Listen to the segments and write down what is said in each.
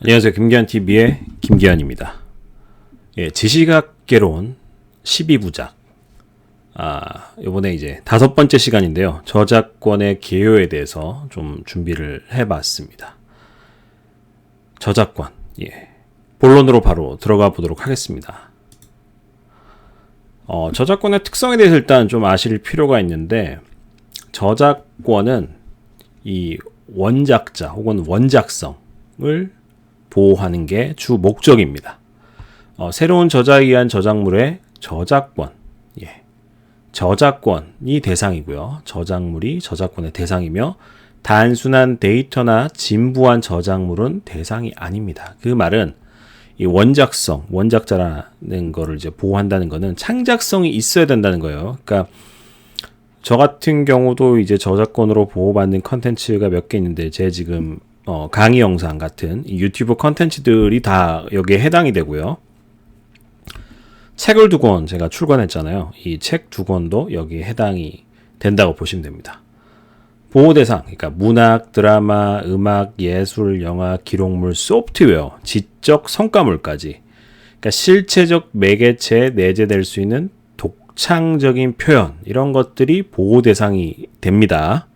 안녕하세요. 김기환TV의 김기환입니다. 예, 지시각개론 12부작. 요번에 이제 5번째 시간인데요. 저작권의 개요에 대해서 좀 준비를 해봤습니다. 저작권. 예. 본론으로 바로 들어가 보도록 하겠습니다. 저작권의 특성에 대해서 일단 좀 아실 필요가 있는데, 저작권은 이 원작자 혹은 원작성을 보호하는 게 주 목적입니다. 새로운 저자에 의한 저작물의 저작권, 저작권이 대상이고요. 저작물이 저작권의 대상이며 단순한 데이터나 진부한 저작물은 대상이 아닙니다. 그 말은 이 원작성, 원작자라는 거를 이제 보호한다는 거는 창작성이 있어야 된다는 거예요. 그러니까 저 같은 경우도 이제 저작권으로 보호받는 컨텐츠가 몇 개 있는데 제 지금 강의 영상 같은 유튜브 컨텐츠들이 다 여기에 해당이 되고요. 책을 2권 제가 출간했잖아요. 이 책 2권도 여기에 해당이 된다고 보시면 됩니다. 보호대상, 그러니까 문학, 드라마, 음악, 예술, 영화, 기록물, 소프트웨어, 지적 성과물까지, 그러니까 실체적 매개체에 내재될 수 있는 독창적인 표현, 이런 것들이 보호대상이 됩니다.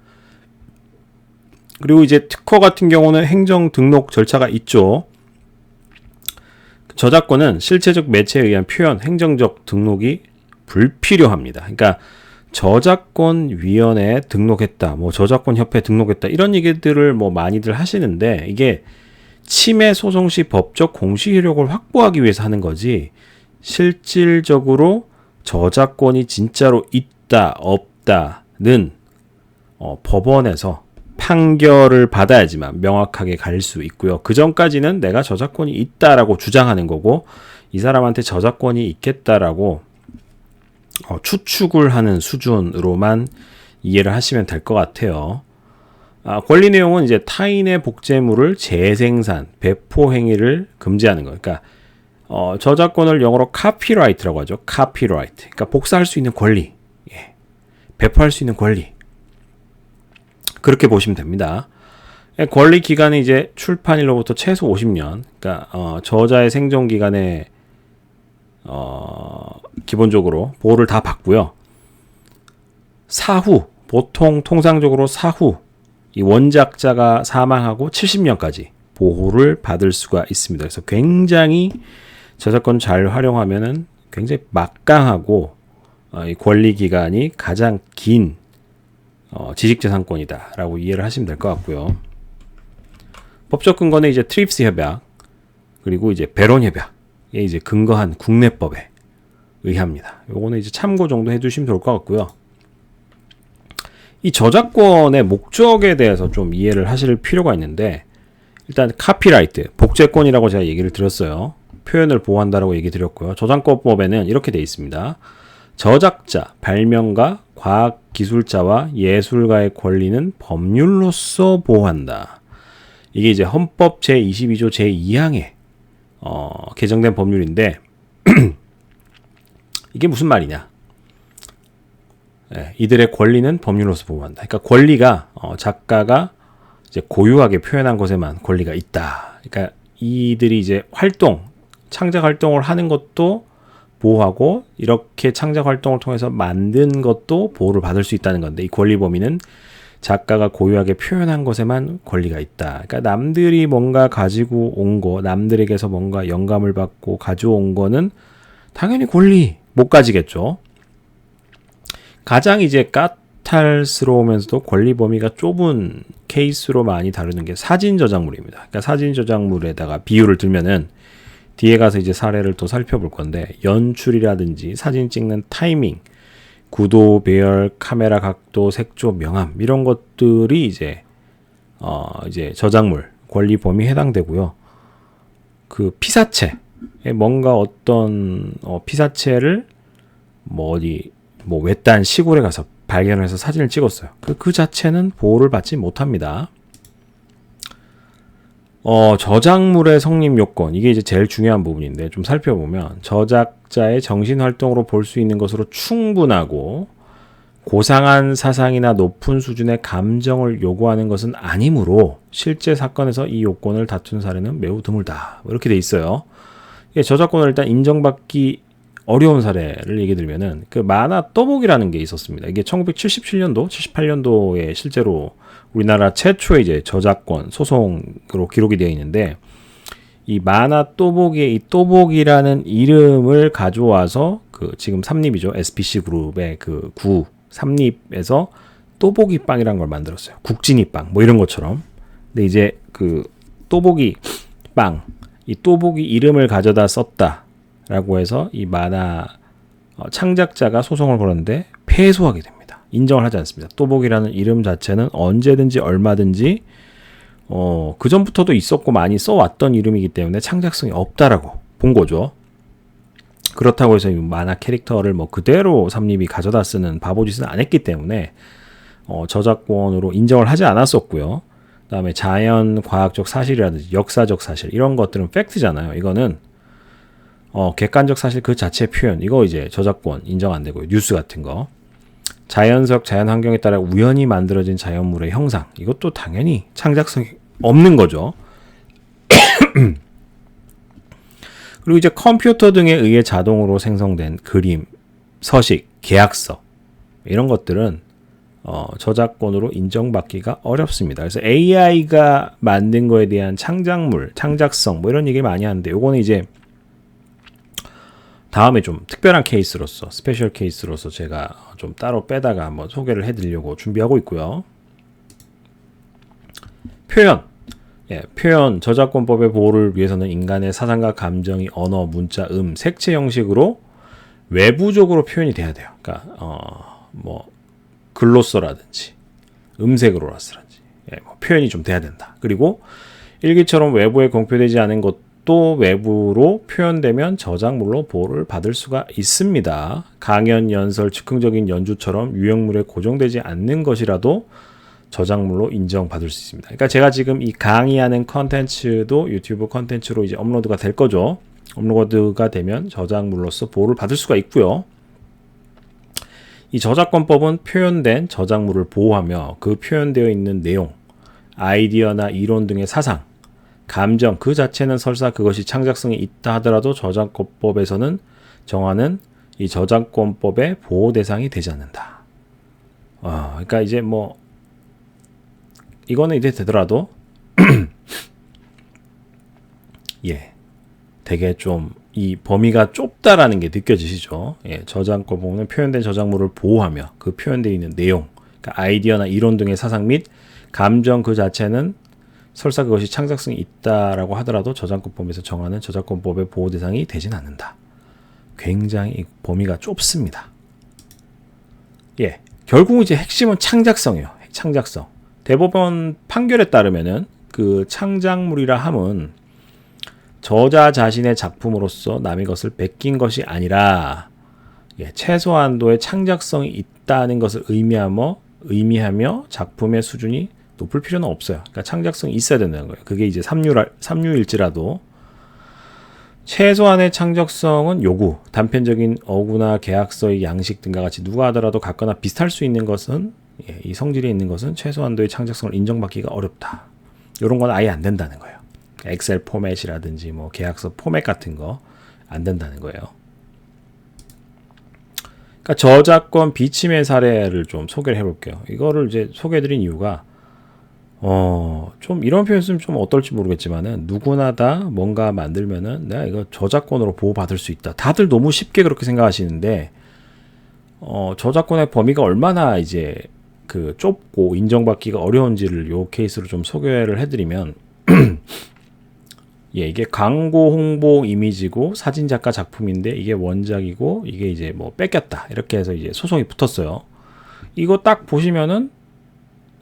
그리고 이제 특허 같은 경우는 행정 등록 절차가 있죠. 저작권은 실체적 매체에 의한 표현, 행정적 등록이 불필요합니다. 그러니까 저작권위원회에 등록했다, 저작권협회에 등록했다, 이런 얘기들을 많이들 하시는데, 이게 침해 소송 시 법적 공시 효력을 확보하기 위해서 하는 거지, 실질적으로 저작권이 진짜로 있다, 없다는 법원에서 판결을 받아야지만 명확하게 갈 수 있고요. 그 전까지는 내가 저작권이 있다라고 주장하는 거고, 이 사람한테 저작권이 있겠다라고 추측을 하는 수준으로만 이해를 하시면 될 것 같아요. 권리 내용은 이제 타인의 복제물을 재생산, 배포 행위를 금지하는 거. 그러니까 저작권을 영어로 카피라이트라고 하죠. 카피라이트. 그러니까 복사할 수 있는 권리, 배포할 수 있는 권리. 그렇게 보시면 됩니다. 권리 기간이 이제 출판일로부터 최소 50년, 그러니까 저자의 생존 기간에 기본적으로 보호를 다 받고요. 사후, 통상적으로 사후 이 원작자가 사망하고 70년까지 보호를 받을 수가 있습니다. 그래서 굉장히 저작권 잘 활용하면은 굉장히 막강하고 이 권리 기간이 가장 긴 지식재산권이다 라고 이해를 하시면 될 것 같고요. 법적 근거는 이제 트립스 협약, 그리고 이제 베론 협약에 이제 근거한 국내법에 의합니다. 요거는 이제 참고 정도 해두시면 좋을 것 같고요. 이 저작권의 목적에 대해서 좀 이해를 하실 필요가 있는데, 일단 카피라이트, 복제권이라고 제가 얘기를 드렸어요. 표현을 보호한다라고 얘기 드렸고요. 저작권법에는 이렇게 되어 있습니다. 저작자, 발명가, 과학기술자와 예술가의 권리는 법률로서 보호한다. 이게 이제 헌법 제22조 제2항에 개정된 법률인데 이게 무슨 말이냐? 이들의 권리는 법률로서 보호한다. 그러니까 권리가 작가가 이제 고유하게 표현한 것에만 권리가 있다. 그러니까 이들이 이제 창작 활동을 하는 것도 보호하고, 이렇게 창작 활동을 통해서 만든 것도 보호를 받을 수 있다는 건데, 이 권리 범위는 작가가 고유하게 표현한 것에만 권리가 있다. 그러니까 남들이 뭔가 가지고 온 거, 남들에게서 뭔가 영감을 받고 가져온 거는 당연히 권리 못 가지겠죠. 가장 이제 까탈스러우면서도 권리 범위가 좁은 케이스로 많이 다루는 게 사진 저작물입니다. 그러니까 사진 저작물에다가 비유를 들면은, 뒤에 가서 이제 사례를 또 살펴볼 건데, 연출이라든지 사진 찍는 타이밍, 구도, 배열, 카메라 각도, 색조, 명암, 이런 것들이 이제 저작물 권리 범위에 해당되고요. 그 피사체, 뭔가 어떤 피사체를 외딴 시골에 가서 발견을 해서 사진을 찍었어요. 그 자체는 보호를 받지 못합니다. 저작물의 성립 요건, 이게 이제 제일 중요한 부분인데, 좀 살펴보면 저작자의 정신활동으로 볼 수 있는 것으로 충분하고, 고상한 사상이나 높은 수준의 감정을 요구하는 것은 아니므로 실제 사건에서 이 요건을 다툰 사례는 매우 드물다. 이렇게 돼 있어요. 저작권을 일단 인정받기 어려운 사례를 얘기 들면은 그 만화 또복이라는 게 있었습니다. 이게 1977년도, 78년도에 실제로 우리나라 최초의 이제 저작권 소송으로 기록이 되어 있는데 이 만화 또복의 이 또복이라는 이름을 가져와서 그 지금 삼립이죠. SPC 그룹의 그 구 삼립에서 또복이 빵이라는 걸 만들었어요. 국진이 빵 뭐 이런 것처럼. 근데 이제 그 또복이 빵, 이 또복이 이름을 가져다 썼다라고 해서 이 만화 창작자가 소송을 걸었는데 패소하게 됩니다. 인정을 하지 않습니다. 또복이라는 이름 자체는 언제든지 얼마든지 그 전부터도 있었고 많이 써왔던 이름이기 때문에 창작성이 없다라고 본 거죠. 그렇다고 해서 이 만화 캐릭터를 뭐 그대로 삼립이 가져다 쓰는 바보짓은 안 했기 때문에 저작권으로 인정을 하지 않았었고요. 그다음에 자연 과학적 사실이라든지 역사적 사실 이런 것들은 팩트잖아요. 이거는 객관적 사실 그 자체의 표현 이거 이제 저작권 인정 안 되고요. 뉴스 같은 거 자연적 자연 환경에 따라 우연히 만들어진 자연물의 형상 이것도 당연히 창작성이 없는 거죠. 그리고 이제 컴퓨터 등에 의해 자동으로 생성된 그림, 서식, 계약서 이런 것들은 저작권으로 인정받기가 어렵습니다. 그래서 AI가 만든 거에 대한 창작물, 창작성 뭐 이런 얘기 많이 하는데 요거는 이제 다음에 좀 특별한 케이스로서 스페셜 케이스로서 제가 좀 따로 빼다가 한번 소개를 해드리려고 준비하고 있고요. 표현 저작권법의 보호를 위해서는 인간의 사상과 감정이 언어, 문자, 색채 형식으로 외부적으로 표현이 돼야 돼요. 그러니까 뭐 글로서라든지 음색으로라든지 뭐 표현이 좀 돼야 된다. 그리고 일기처럼 외부에 공표되지 않은 것도 외부로 표현되면 저작물로 보호를 받을 수가 있습니다. 강연, 연설, 즉흥적인 연주처럼 유형물에 고정되지 않는 것이라도 저작물로 인정받을 수 있습니다. 그러니까 제가 지금 이 강의하는 컨텐츠도 유튜브 컨텐츠로 이제 업로드가 될 거죠. 업로드가 되면 저작물로서 보호를 받을 수가 있고요. 이 저작권법은 표현된 저작물을 보호하며 그 표현되어 있는 내용, 아이디어나 이론 등의 사상, 감정 그 자체는 설사 그것이 창작성이 있다 하더라도 저작권법에서는 정하는 이 저작권법의 보호 대상이 되지 않는다. 그러니까 이제 뭐 이거는 이제 되더라도 되게 좀 이 범위가 좁다라는 게 느껴지시죠? 저작권 보호는 표현된 저작물을 보호하며 그 표현되어 있는 내용, 그러니까 아이디어나 이론 등의 사상 및 감정 그 자체는 설사 그것이 창작성이 있다라고 하더라도 저작권법에서 정하는 저작권법의 보호 대상이 되진 않는다. 굉장히 범위가 좁습니다. 결국 이제 핵심은 창작성이에요. 창작성. 대법원 판결에 따르면은 그 창작물이라 함은 저자 자신의 작품으로서 남의 것을 베낀 것이 아니라 최소한도의 창작성이 있다는 것을 의미하며 작품의 수준이 높을 필요는 없어요. 그러니까 창작성이 있어야 된다는 거예요. 그게 이제 삼류일지라도 최소한의 창작성은 요구, 단편적인 어구나 계약서의 양식 등과 같이 누가 하더라도 같거나 비슷할 수 있는 것은 이 성질이 있는 것은 최소한도의 창작성을 인정받기가 어렵다. 이런 건 아예 안 된다는 거예요. 엑셀 포맷이라든지 뭐 계약서 포맷 같은 거 안 된다는 거예요. 그러니까 저작권 비침해 사례를 좀 소개를 해볼게요. 이거를 이제 소개해드린 이유가 좀 이런 표현 쓰면 좀 어떨지 모르겠지만은 누구나 다 뭔가 만들면은 내가 이거 저작권으로 보호받을 수 있다. 다들 너무 쉽게 그렇게 생각하시는데 저작권의 범위가 얼마나 이제 그 좁고 인정받기가 어려운지를 요 케이스로 좀 소개를 해드리면 이게 광고 홍보 이미지고 사진 작가 작품인데 이게 원작이고 이게 이제 뭐 뺏겼다 이렇게 해서 이제 소송이 붙었어요. 이거 딱 보시면은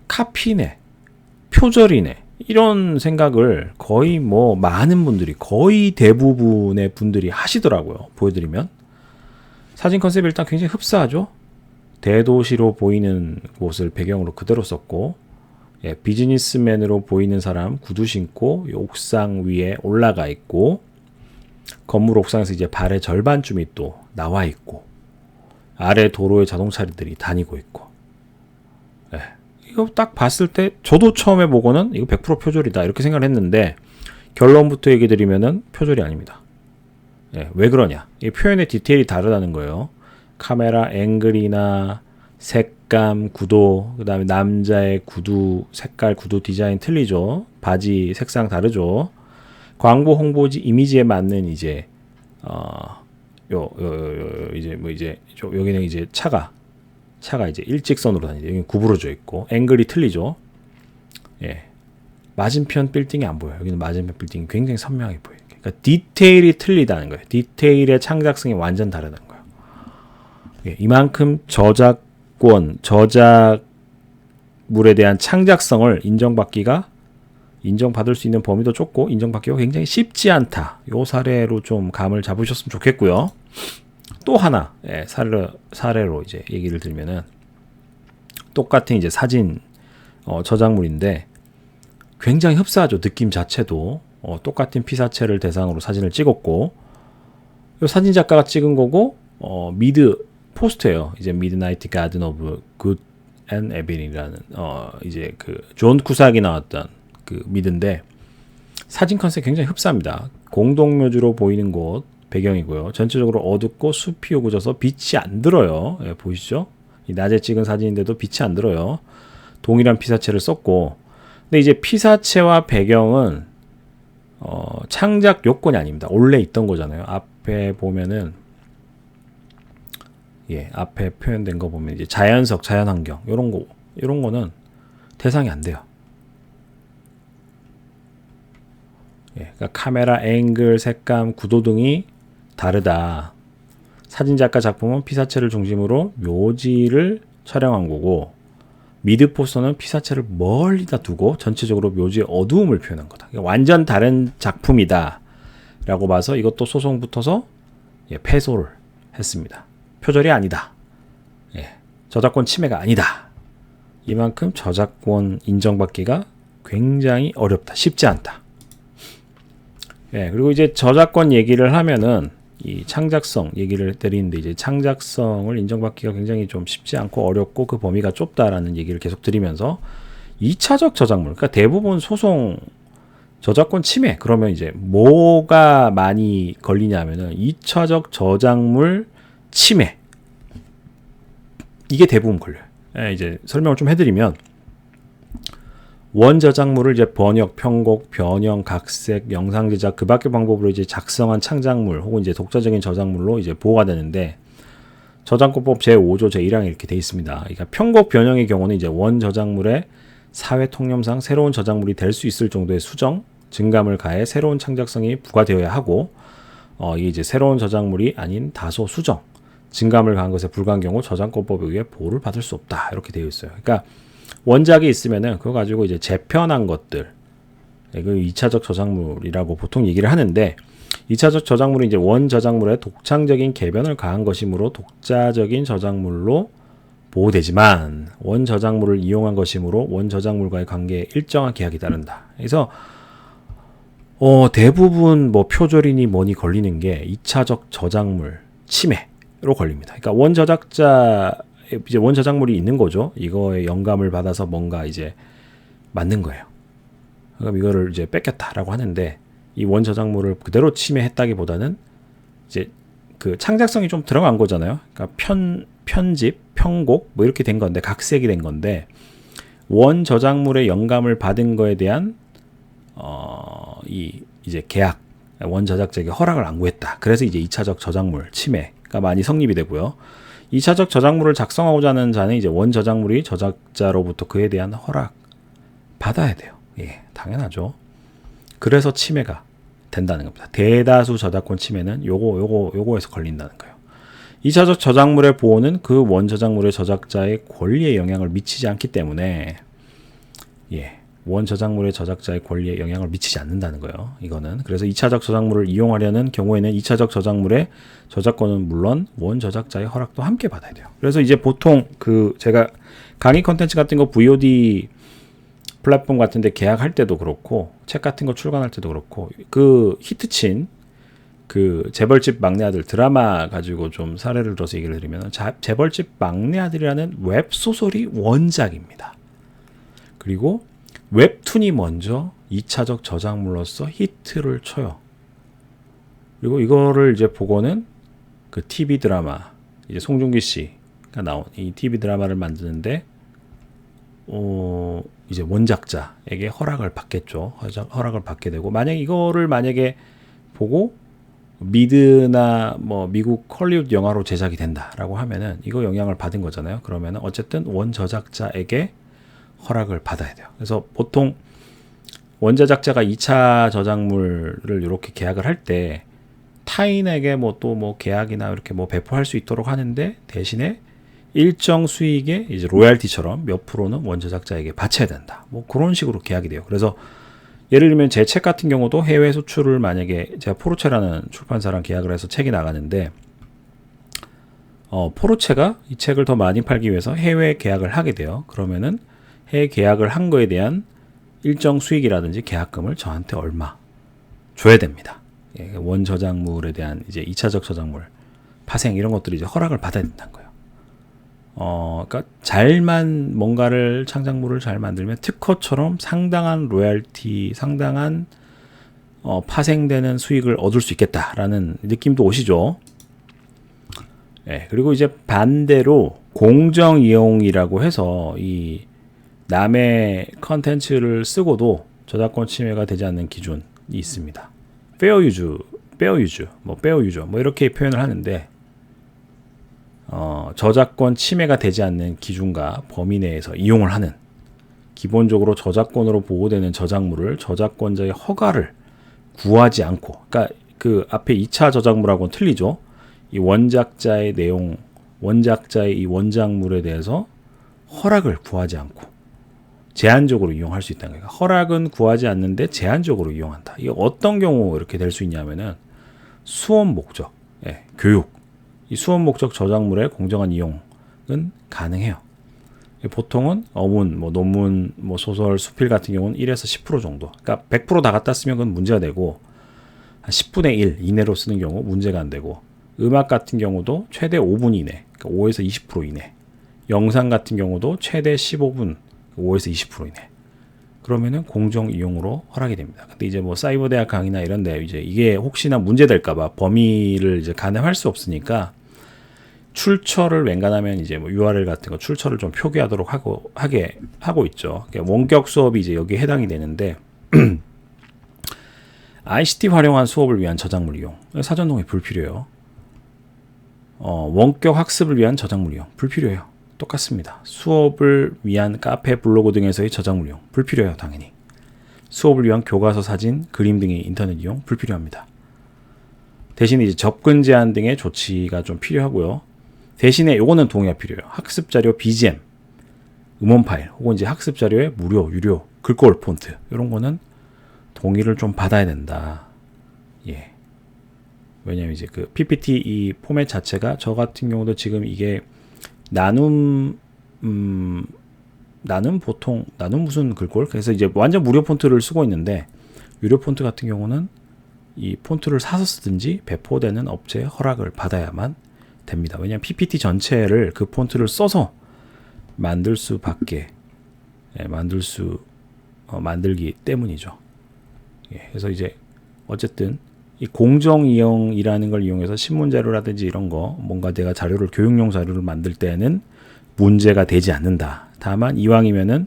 카피네, 표절이네 이런 생각을 거의 뭐 많은 분들이 거의 대부분의 분들이 하시더라고요. 보여드리면 사진 컨셉이 일단 굉장히 흡사하죠. 대도시로 보이는 곳을 배경으로 그대로 썼고 비즈니스맨으로 보이는 사람 구두 신고 옥상 위에 올라가 있고 건물 옥상에서 이제 발의 절반쯤이 또 나와 있고 아래 도로에 자동차들이 다니고 있고. 예. 이거 딱 봤을 때 저도 처음에 보고는 이거 100% 표절이다 이렇게 생각을 했는데 결론부터 얘기 드리면은 표절이 아닙니다. 예. 왜 그러냐? 이 표현의 디테일이 다르다는 거예요. 카메라 앵글이나 색감, 구도, 그 다음에 남자의 구두, 색깔, 구두 디자인 틀리죠. 바지 색상 다르죠. 광고 홍보지 이미지에 맞는 이제 여기는 이제 차가 이제 일직선으로 다니죠. 여기는 구부러져 있고 앵글이 틀리죠. 예. 맞은편 빌딩이 안 보여요. 여기는 맞은편 빌딩이 굉장히 선명하게 보여요. 그러니까 디테일이 틀리다는 거예요. 디테일의 창작성이 완전 다르다는 거예요. 예. 이만큼 저작물에 대한 창작성을 인정받을 수 있는 범위도 좁고 인정받기가 굉장히 쉽지 않다. 요 사례로 좀 감을 잡으셨으면 좋겠고요. 또 하나 사례로 이제 얘기를 들면은 똑같은 이제 사진 저작물인데 굉장히 흡사하죠. 느낌 자체도 똑같은 피사체를 대상으로 사진을 찍었고 요 사진 작가가 찍은 거고 미드 포스트예요. 이제 미드나이트 가든 오브 굿 앤 에빌이라는 이제 그 존 쿠삭이 나왔던 그 미드인데 사진 컨셉 굉장히 흡사합니다. 공동묘지로 보이는 곳 배경이고요. 전체적으로 어둡고 숲이 오고져서 빛이 안 들어요. 예, 보이시죠? 이 낮에 찍은 사진인데도 빛이 안 들어요. 동일한 피사체를 썼고 근데 이제 피사체와 배경은 창작 요건이 아닙니다. 원래 있던 거잖아요. 앞에 보면은 앞에 표현된 거 보면 이제 자연석, 자연환경 이런 거는 대상이 안 돼요. 그러니까 카메라 앵글, 색감, 구도 등이 다르다. 사진작가 작품은 피사체를 중심으로 묘지를 촬영한 거고 미드 포스터는 피사체를 멀리다 두고 전체적으로 묘지의 어두움을 표현한 거다. 그러니까 완전 다른 작품이다 라고 봐서 이것도 소송 붙어서 패소를 했습니다. 표절이 아니다. 저작권 침해가 아니다. 이만큼 저작권 인정받기가 굉장히 어렵다. 쉽지 않다. 그리고 이제 저작권 얘기를 하면은 이 창작성 얘기를 드리는데 이제 창작성을 인정받기가 굉장히 좀 쉽지 않고 어렵고 그 범위가 좁다라는 얘기를 계속 드리면서 2차적 저작물, 그러니까 대부분 소송 저작권 침해 그러면 이제 뭐가 많이 걸리냐면은 2차적 저작물 침해 이게 대부분 걸려요. 이제 설명을 좀 해드리면 원 저작물을 이제 번역, 편곡, 변형, 각색, 영상 제작 그 밖의 방법으로 이제 작성한 창작물 혹은 이제 독자적인 저작물로 이제 보호가 되는데 저작권법 제5조 제1항에 이렇게 돼 있습니다. 그러니까 편곡, 변형의 경우는 이제 원 저작물의 사회 통념상 새로운 저작물이 될 수 있을 정도의 수정, 증감을 가해 새로운 창작성이 부과되어야 하고 이게 이제 새로운 저작물이 아닌 다소 수정, 증감을 가한 것에 불과한 경우 저작권법에 의해 보호를 받을 수 없다. 이렇게 되어 있어요. 그러니까 원작이 있으면은 그거 가지고 이제 재편한 것들, 그 2차적 저작물이라고 보통 얘기를 하는데 2차적 저작물은 이제 원 저작물에 독창적인 개변을 가한 것이므로 독자적인 저작물로 보호되지만 원 저작물을 이용한 것이므로 원 저작물과의 관계에 일정한 계약이 따른다. 그래서 대부분 뭐 표절이니 뭐니 걸리는 게 2차적 저작물 침해로 걸립니다. 그러니까 원 저작자 이제 원 저작물이 있는 거죠. 이거에 영감을 받아서 뭔가 이제 만든 거예요. 그럼 이거를 이제 뺏겼다라고 하는데 이 원 저작물을 그대로 침해했다기보다는 이제 그 창작성이 좀 들어간 거잖아요. 그러니까 편집, 편곡 뭐 이렇게 된 건데 각색이 된 건데 원 저작물의 영감을 받은 거에 대한 이제 계약 원 저작자에게 허락을 안 구했다. 그래서 이제 2차적 저작물 침해가 많이 성립이 되고요. 2차적 저작물을 작성하고자 하는 자는 이제 원 저작물이 저작자로부터 그에 대한 허락 받아야 돼요. 당연하죠. 그래서 침해가 된다는 겁니다. 대다수 저작권 침해는 요거에서 걸린다는 거예요. 2차적 저작물의 보호는 그 원 저작물의 저작자의 권리에 영향을 미치지 않기 때문에 원 저작물의 저작자의 권리에 영향을 미치지 않는다는 거예요. 이거는 그래서 2차적 저작물을 이용하려는 경우에는 2차적 저작물의 저작권은 물론 원 저작자의 허락도 함께 받아야 돼요. 그래서 이제 보통 그 제가 강의 컨텐츠 같은 거 VOD 플랫폼 같은 데 계약할 때도 그렇고 책 같은 거 출간할 때도 그렇고 그 히트친 그 재벌집 막내 아들 드라마 가지고 좀 사례를 들어서 얘기를 드리면 재벌집 막내 아들이라는 웹소설이 원작입니다. 그리고 웹툰이 먼저 2차적 저작물로서 히트를 쳐요. 그리고 이거를 이제 보고는 그 TV 드라마, 이제 송중기 씨가 나온 이 TV 드라마를 만드는데, 이제 원작자에게 허락을 받겠죠. 허락을 받게 되고, 만약에 보고 미드나 뭐 미국 헐리우드 영화로 제작이 된다라고 하면은 이거 영향을 받은 거잖아요. 그러면은 어쨌든 원저작자에게 허락을 받아야 돼요. 그래서 보통 원저작자가 2차 저작물을 이렇게 계약을 할 때 타인에게 뭐 또 뭐 계약이나 이렇게 뭐 배포할 수 있도록 하는데, 대신에 일정 수익의 이제 로얄티처럼 몇 프로는 원저작자에게 바쳐야 된다. 뭐 그런 식으로 계약이 돼요. 그래서 예를 들면 제 책 같은 경우도 해외 수출을 만약에 제가 포르체라는 출판사랑 계약을 해서 책이 나가는데, 포르체가 이 책을 더 많이 팔기 위해서 해외 계약을 하게 돼요. 그러면은 해외 계약을 한 거에 대한 일정 수익이라든지 계약금을 저한테 얼마 줘야 됩니다. 예, 원 저작물에 대한 이제 2차적 저작물, 파생 이런 것들이 이제 허락을 받아야 된다는 거예요. 그러니까 뭔가를 창작물을 잘 만들면 특허처럼 상당한 로얄티, 상당한 파생되는 수익을 얻을 수 있겠다라는 느낌도 오시죠. 예, 그리고 이제 반대로 공정 이용이라고 해서 이 남의 컨텐츠를 쓰고도 저작권 침해가 되지 않는 기준이 있습니다. 페어 유즈, 뭐 이렇게 표현을 하는데, 저작권 침해가 되지 않는 기준과 범위 내에서 이용을 하는, 기본적으로 저작권으로 보호되는 저작물을 저작권자의 허가를 구하지 않고, 그러니까 그 앞에 2차 저작물하고는 틀리죠. 이 원작자의 내용, 원작자의 이 원작물에 대해서 허락을 구하지 않고 제한적으로 이용할 수 있다는 거예요. 허락은 구하지 않는데 제한적으로 이용한다. 이게 어떤 경우 이렇게 될 수 있냐면은 수업 목적, 교육, 이 수업 목적 저작물의 공정한 이용은 가능해요. 보통은 어문, 뭐 논문, 뭐 소설, 수필 같은 경우는 1에서 10% 정도. 그러니까 100% 다 갖다 쓰면 그건 문제가 되고, 한 10분의 1 이내로 쓰는 경우 문제가 안 되고, 음악 같은 경우도 최대 5분 이내, 그러니까 5에서 20% 이내. 영상 같은 경우도 최대 15분, 5에서 20% 이내. 그러면은 공정 이용으로 허락이 됩니다. 근데 이제 뭐 사이버 대학 강의나 이런데 이제 이게 혹시나 문제 될까봐 범위를 이제 가늠할 수 없으니까 출처를 웬간하면 이제 뭐 URL 같은 거 출처를 좀 표기하도록 하고 있죠. 그러니까 원격 수업이 이제 여기에 해당이 되는데, ICT 활용한 수업을 위한 저작물 이용, 사전 동의 불필요해요. 원격 학습을 위한 저작물 이용 불필요해요. 똑같습니다. 수업을 위한 카페, 블로그 등에서의 저작물 이용 불필요해요. 당연히. 수업을 위한 교과서, 사진, 그림 등의 인터넷 이용 불필요합니다. 대신에 이제 접근 제한 등의 조치가 좀 필요하고요. 대신에 요거는 동의가 필요해요. 학습 자료 BGM, 음원 파일, 혹은 이제 학습 자료의 무료, 유료, 글꼴 폰트, 이런 거는 동의를 좀 받아야 된다. 예. 왜냐면 이제 그 PPT 이 포맷 자체가 저 같은 경우도 지금 이게 나눔 무슨 글꼴? 그래서 이제 완전 무료 폰트를 쓰고 있는데, 유료 폰트 같은 경우는 이 폰트를 사서 쓰든지 배포되는 업체의 허락을 받아야만 됩니다. 왜냐하면 PPT 전체를 그 폰트를 써서 만들기 때문이죠. 예, 그래서 이제 어쨌든 이 공정 이용이라는 걸 이용해서 신문 자료라든지 이런 거, 뭔가 내가 교육용 자료를 만들 때는 문제가 되지 않는다. 다만 이왕이면은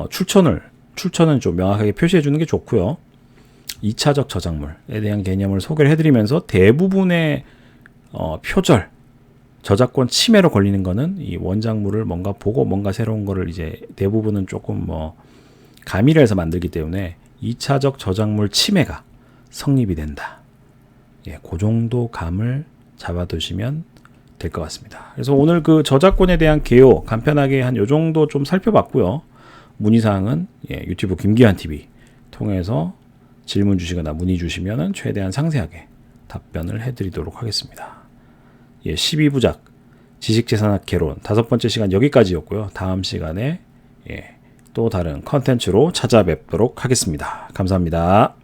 출처는 좀 명확하게 표시해 주는 게 좋고요. 2차적 저작물에 대한 개념을 소개를 해드리면서 대부분의 표절, 저작권 침해로 걸리는 거는 이 원작물을 뭔가 보고 뭔가 새로운 거를 이제 대부분은 조금 뭐 가미를 해서 만들기 때문에 2차적 저작물 침해가 성립이 된다. 예, 그 정도 감을 잡아두시면 될 것 같습니다. 그래서 오늘 그 저작권에 대한 개요 간편하게 한 요 정도 좀 살펴봤고요. 문의사항은 유튜브 김기환 TV 통해서 질문 주시거나 문의 주시면 최대한 상세하게 답변을 해드리도록 하겠습니다. 12부작 지식재산학 개론 5번째 시간 여기까지였고요. 다음 시간에 또 다른 컨텐츠로 찾아뵙도록 하겠습니다. 감사합니다.